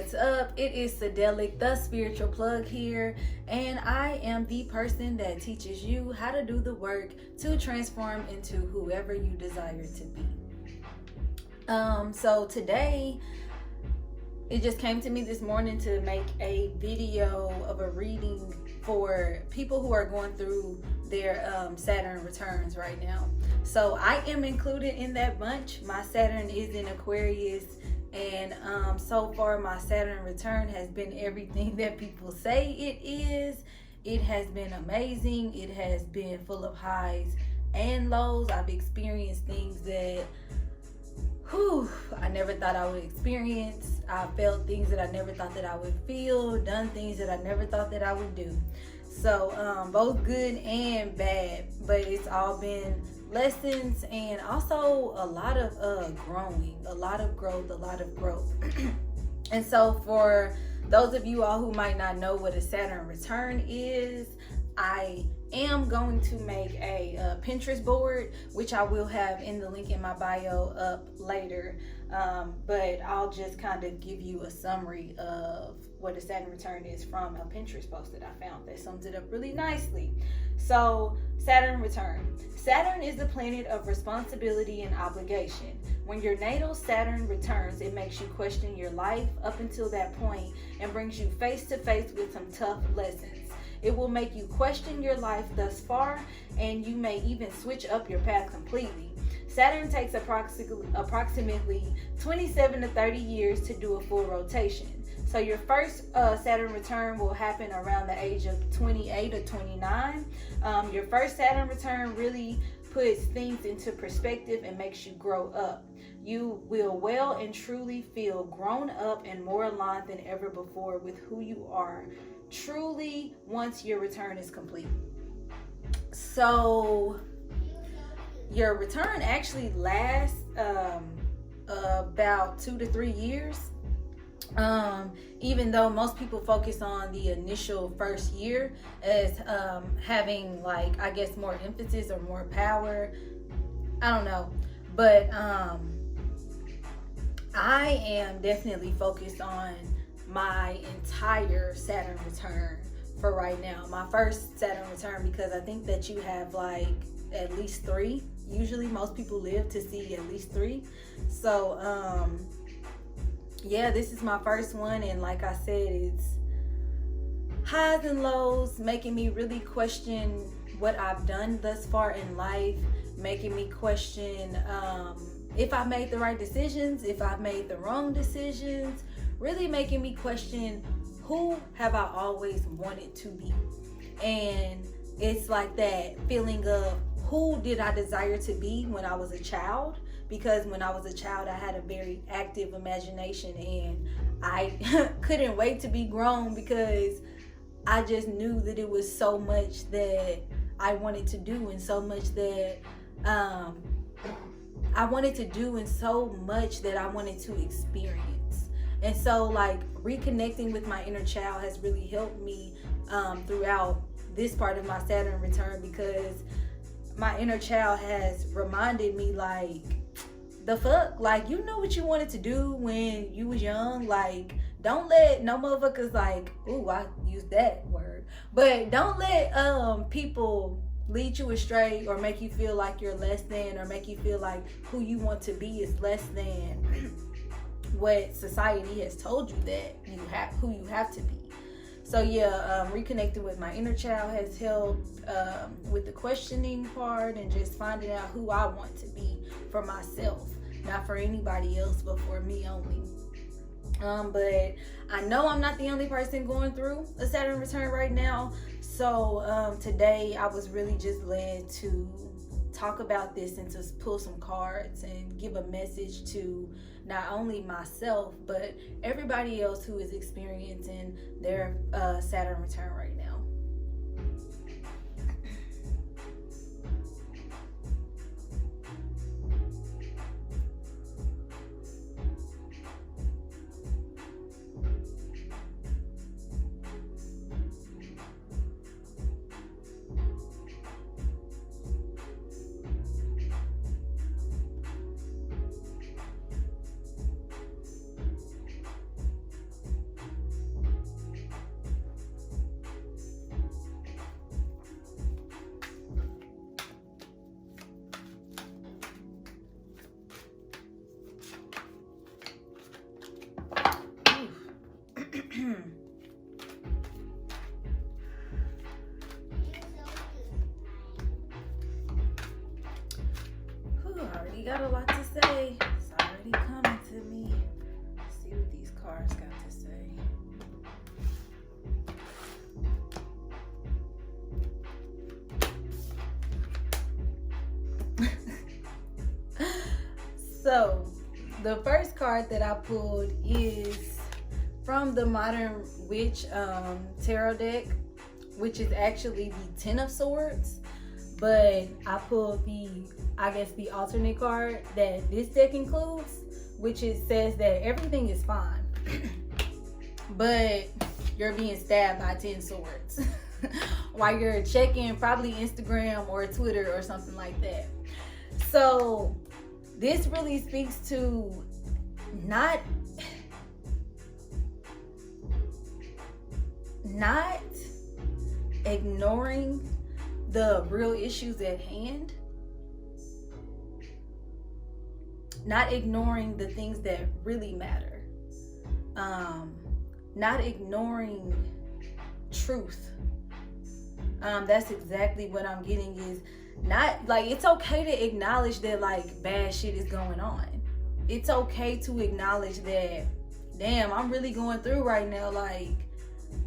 What's up? It is Sadelic, the spiritual plug here, and I am the person that teaches you how to do the work to transform into whoever you desire to be. So today, it just came to me this morning to make a video of a reading for people who are going through their Saturn returns right now. So I am included in that bunch. My Saturn is in Aquarius, and so far my Saturn return has been everything that people say it is. It has been amazing. It has been full of highs and lows. I've experienced things that I never thought I would experience. I felt things that I never thought that I would feel, done things that I never thought that I would do. So both good and bad, but it's all been lessons and also a lot of growing, a lot of growth. And so for those of you all who might not know what a Saturn return is, I am going to make a Pinterest board, which I will have in the link in my bio up later, but I'll just kind of give you a summary of what a Saturn return is from a Pinterest post that I found that sums it up really nicely. So Saturn return. Saturn is the planet of responsibility and obligation. When your natal Saturn returns, it makes you question your life up until that point and brings you face to face with some tough lessons. It will make you question your life thus far, and you may even switch up your path completely. Saturn takes approximately 27 to 30 years to do a full rotation. So your first Saturn return will happen around the age of 28 or 29. Your first Saturn return really puts things into perspective and makes you grow up. You will well and truly feel grown up and more aligned than ever before with who you are truly once your return is complete. So your return actually lasts about 2 to 3 years. Even though most people focus on the initial first year as having, like, I guess more emphasis or more power. I don't know. But I am definitely focused on my entire Saturn return for right now. My first Saturn return, because I think that you have like at least 3. Usually most people live to see at least 3. So yeah, this is my first one, and like I said, it's highs and lows, making me really question what I've done thus far in life, making me question if I made the right decisions, if I made the wrong decisions, really making me question who have I always wanted to be. And it's like that feeling of who did I desire to be when I was a child? Because when I was a child, I had a very active imagination, and I couldn't wait to be grown because I just knew that it was so much that I wanted to do, and so much that I wanted to do, and so much that I wanted to experience. And so, like, reconnecting with my inner child has really helped me throughout this part of my Saturn return, because my inner child has reminded me, like, the fuck, like, you know what you wanted to do when you was young. Like, don't let no motherfuckers, like, ooh, I used that word, but don't let people lead you astray or make you feel like you're less than, or make you feel like who you want to be is less than what society has told you that you have, who you have to be. So yeah, reconnecting with my inner child has helped with the questioning part, and just finding out who I want to be for myself, not for anybody else, but for me only. But I know I'm not the only person going through a Saturn return right now. So today I was really just led to talk about this and to pull some cards and give a message to not only myself, but everybody else who is experiencing their Saturn return right now. to say. It's already coming to me. Let's see what these cards got to say. So, the first card that I pulled is from the Modern Witch tarot deck, which is actually the Ten of Swords. But I pulled the alternate card that this deck includes, which says that everything is fine, but you're being stabbed by 10 swords while you're checking probably Instagram or Twitter or something like that. So this really speaks to not ignoring the real issues at hand, not ignoring the things that really matter, not ignoring truth. That's exactly what I'm getting, is not like, it's okay to acknowledge that like bad shit is going on. It's okay to acknowledge that, damn, I'm really going through right now. Like,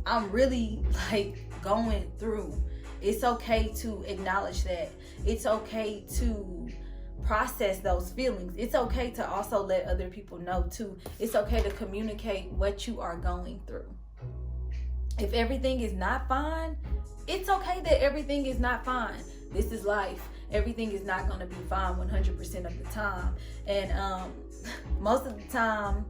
I'm really like going through. It's okay to acknowledge that. It's okay to process those feelings. It's okay to also let other people know too. It's okay to communicate what you are going through. If everything is not fine, it's okay that everything is not fine. This is life. Everything is not going to be fine 100% of the time. And most of the time,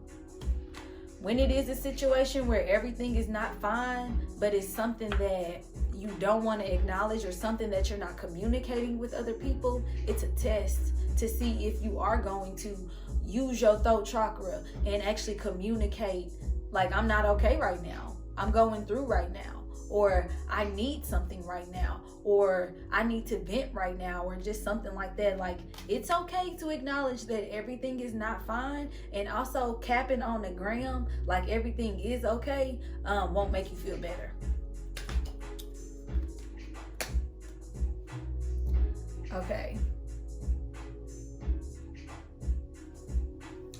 when it is a situation where everything is not fine, but it's something that you don't want to acknowledge or something that you're not communicating with other people, it's a test to see if you are going to use your throat chakra and actually communicate, like, I'm not okay right now. I'm going through right now. Or I need something right now. Or I need to vent right now, or just something like that. Like, it's okay to acknowledge that everything is not fine, and also capping on the gram like everything is okay won't make you feel better. Okay.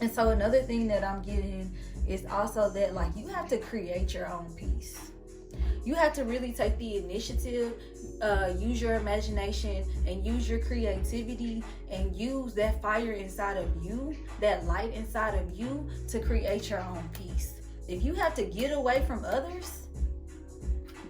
And so another thing that I'm getting is also that, like, you have to create your own peace. You have to really take the initiative, use your imagination and use your creativity, and use that fire inside of you, that light inside of you, to create your own peace. If you have to get away from others,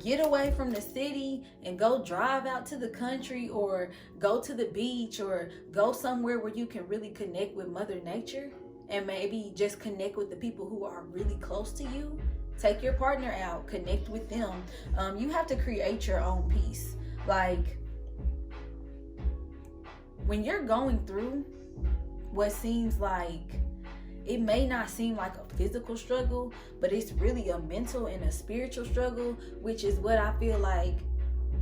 get away from the city and go drive out to the country, or go to the beach, or go somewhere where you can really connect with Mother Nature, and maybe just connect with the people who are really close to you. Take your partner out, connect with them. You have to create your own peace. Like, when you're going through what seems like, it may not seem like a physical struggle, but it's really a mental and a spiritual struggle, which is what I feel like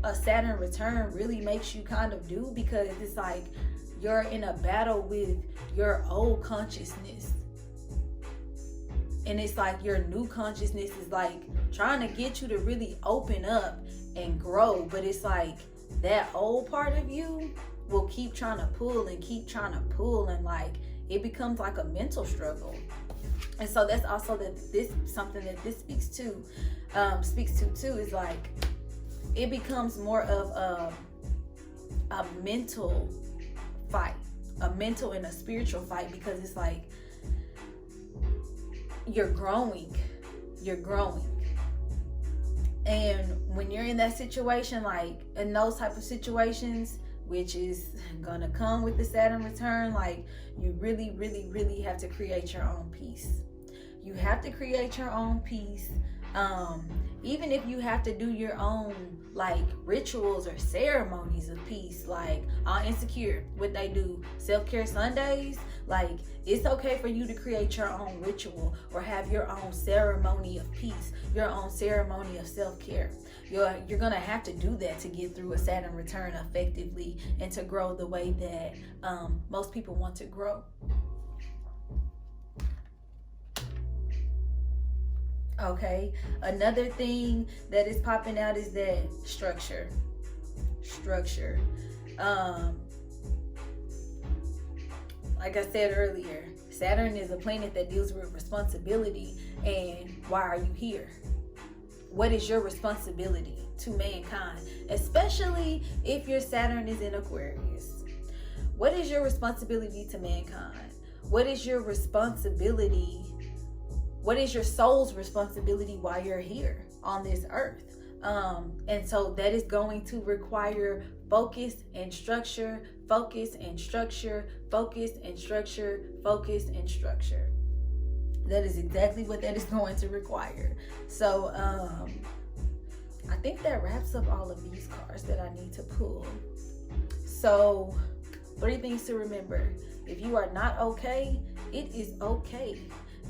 a Saturn return really makes you kind of do, because it's like you're in a battle with your old consciousness. And it's like your new consciousness is like trying to get you to really open up and grow. But it's like that old part of you will keep trying to pull and keep trying to pull. And like, it becomes like a mental struggle. And so that's also something that this speaks to too, is like, it becomes more of a mental fight, a mental and a spiritual fight, because it's like, you're growing. And when you're in that situation, like in those type of situations, which is gonna come with the Saturn return, like, you really, really, really have to create your own peace. You have to create your own peace. Even if you have to do your own like rituals or ceremonies of peace, like on Insecure, what they do, self-care Sundays, like, it's okay for you to create your own ritual or have your own ceremony of peace, your own ceremony of self-care. You're gonna have to do that to get through a Saturn return effectively and to grow the way that most people want to grow. Okay, another thing that is popping out is that structure. like I said earlier, Saturn is a planet that deals with responsibility. And why are you here? What is your responsibility to mankind? Especially if your Saturn is in Aquarius. What is your responsibility to mankind? What is your responsibility? What is your soul's responsibility while you're here on this earth? And so that is going to require focus and structure, focus and structure, focus and structure, focus and structure. That is exactly what that is going to require. So I think that wraps up all of these cards that I need to pull. So 3 things to remember. If you are not okay, it is okay.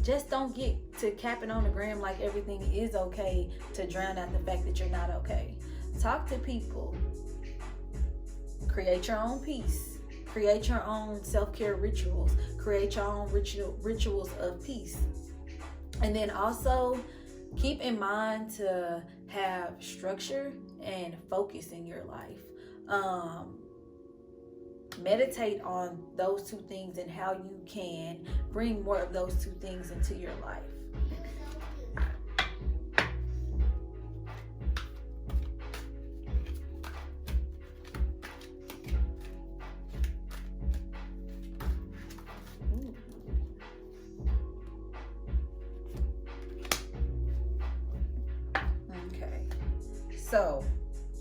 Just don't get to capping on the gram like everything is okay to drown out the fact that you're not okay. Talk to people. Create your own peace. Create your own self-care rituals. Create your own rituals of peace. And then also keep in mind to have structure and focus in your life. Meditate on those 2 things and how you can bring more of those 2 things into your life. Okay, so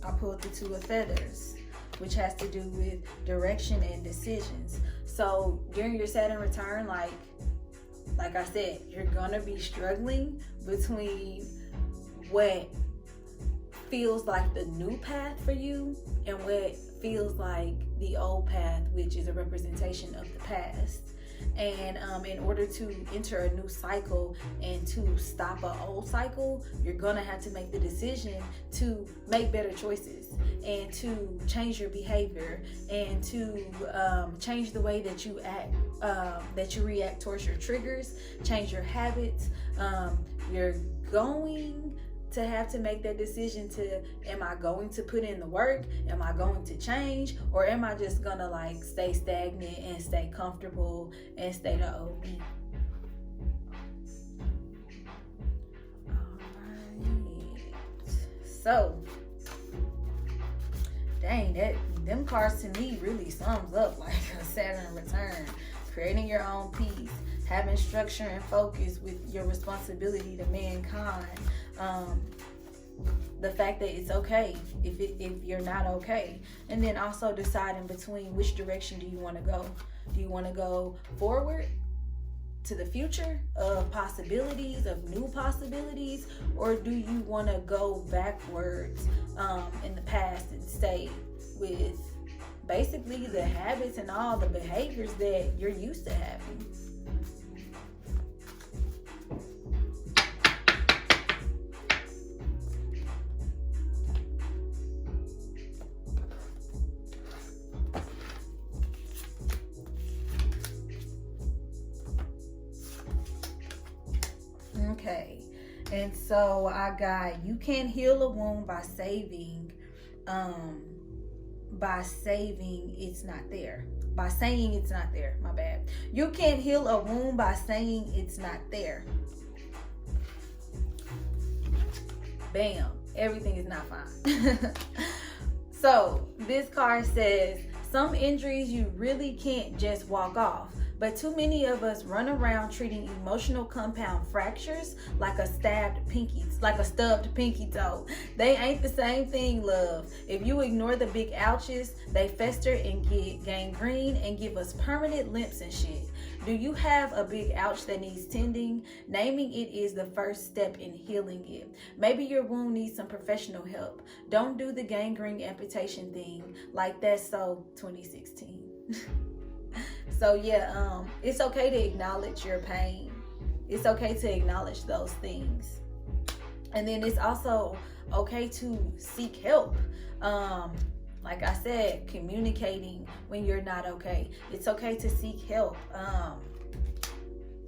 I pulled the 2 of feathers, which has to do with direction and decisions. So during your Saturn return, like I said, you're gonna be struggling between what feels like the new path for you and what feels like the old path, which is a representation of the past. And in order to enter a new cycle and to stop an old cycle, you're gonna have to make the decision to make better choices and to change your behavior and to change the way that you act, that you react towards your triggers, change your habits. You're going to have to make that decision to, am I going to put in the work? Am I going to change? Or am I just gonna like stay stagnant and stay comfortable and stay the old me? Alright. So, dang, them cards to me really sums up like a Saturn return. Creating your own peace, having structure and focus with your responsibility to mankind. The fact that it's okay if you're not okay, and then also deciding between which direction do you want to go. Do you want to go forward to the future of possibilities, of new possibilities, or do you want to go backwards in the past and stay with basically the habits and all the behaviors that you're used to having? Okay, and so I got, you can't heal a wound by saving it's not there. By saying it's not there, my bad. You can't heal a wound by saying it's not there. Bam, everything is not fine. So this card says, some injuries you really can't just walk off. But too many of us run around treating emotional compound fractures like a stubbed pinky toe. They ain't the same thing, love. If you ignore the big ouches, they fester and get gangrene and give us permanent limps and shit. Do you have a big ouch that needs tending? Naming it is the first step in healing it. Maybe your wound needs some professional help. Don't do the gangrene amputation thing like that's so 2016. So yeah, it's okay to acknowledge your pain. It's okay to acknowledge those things. And then it's also okay to seek help. Like I said, communicating when you're not okay. It's okay to seek help.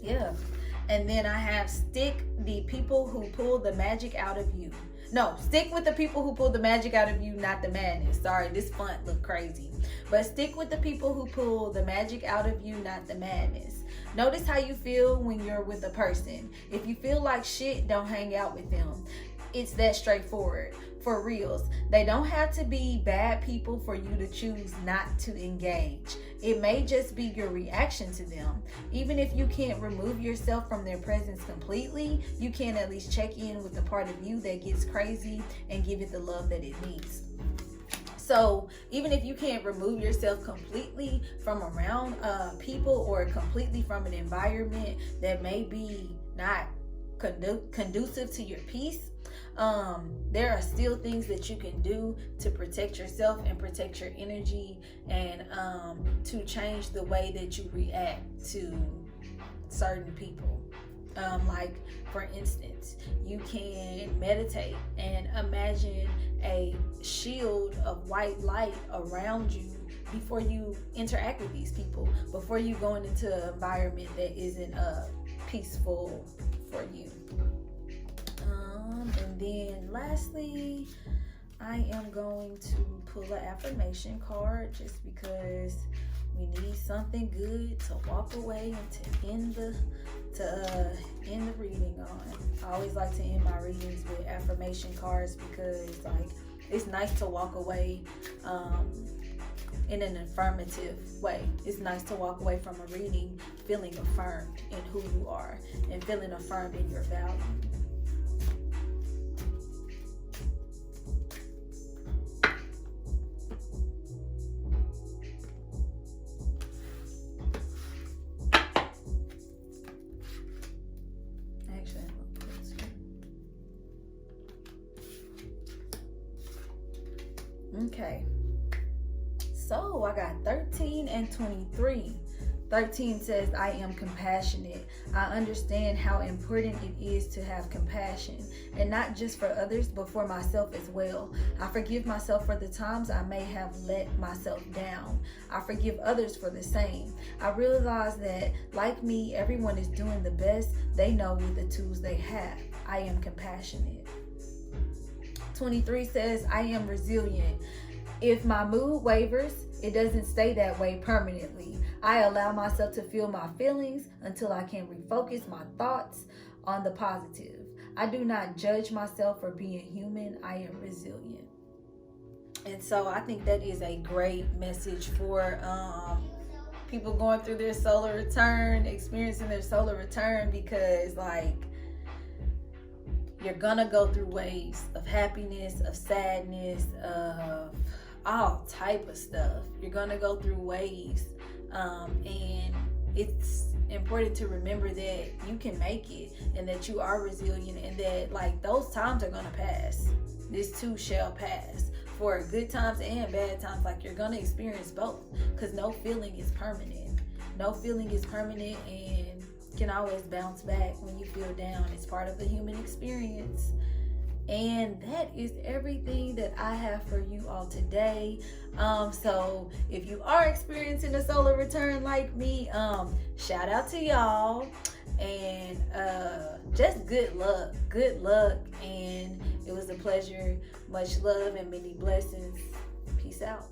Yeah. And then I have stick the people who pull the magic out of you. No, stick with the people who pull the magic out of you, not the madness. Sorry, this font look crazy. But stick with the people who pull the magic out of you, not the madness. Notice how you feel when you're with a person. If you feel like shit, don't hang out with them. It's that straightforward. For reals. They don't have to be bad people for you to choose not to engage. It may just be your reaction to them. Even if you can't remove yourself from their presence completely, you can at least check in with the part of you that gets crazy and give it the love that it needs. So even if you can't remove yourself completely from around people or completely from an environment that may be not conducive to your peace, there are still things that you can do to protect yourself and protect your energy, and to change the way that you react to certain people. Like, for instance, you can meditate and imagine a shield of white light around you before you interact with these people, before you go into an environment that isn't peaceful for you. And then lastly, I am going to pull an affirmation card just because we need something good to walk away and to end the reading on. I always like to end my readings with affirmation cards because, like, it's nice to walk away in an affirmative way. It's nice to walk away from a reading feeling affirmed in who you are and feeling affirmed in your value. Okay, so I got 13 and 23. 13 says, I am compassionate. I understand how important it is to have compassion, and not just for others, but for myself as well. I forgive myself for the times I may have let myself down. I forgive others for the same. I realize that, like me, everyone is doing the best they know with the tools they have. I am compassionate. 23 says, I am resilient. If my mood wavers, it doesn't stay that way permanently. I allow myself to feel my feelings until I can refocus my thoughts on the positive. I do not judge myself for being human. I am resilient. And so I think that is a great message for people going through their solar return, experiencing their solar return, because, like, you're gonna go through waves of happiness, of sadness, of all type of stuff. You're gonna go through waves, and it's important to remember that you can make it, and that you are resilient, and that, like, those times are gonna pass. This too shall pass. For good times and bad times, like, you're gonna experience both, because no feeling is permanent. No feeling is permanent, and can always bounce back when you feel down. It's part of the human experience. And that is everything that I have for you all today. So if you are experiencing a solar return like me, shout out to y'all, and just good luck, and it was a pleasure. Much love and many blessings. Peace out.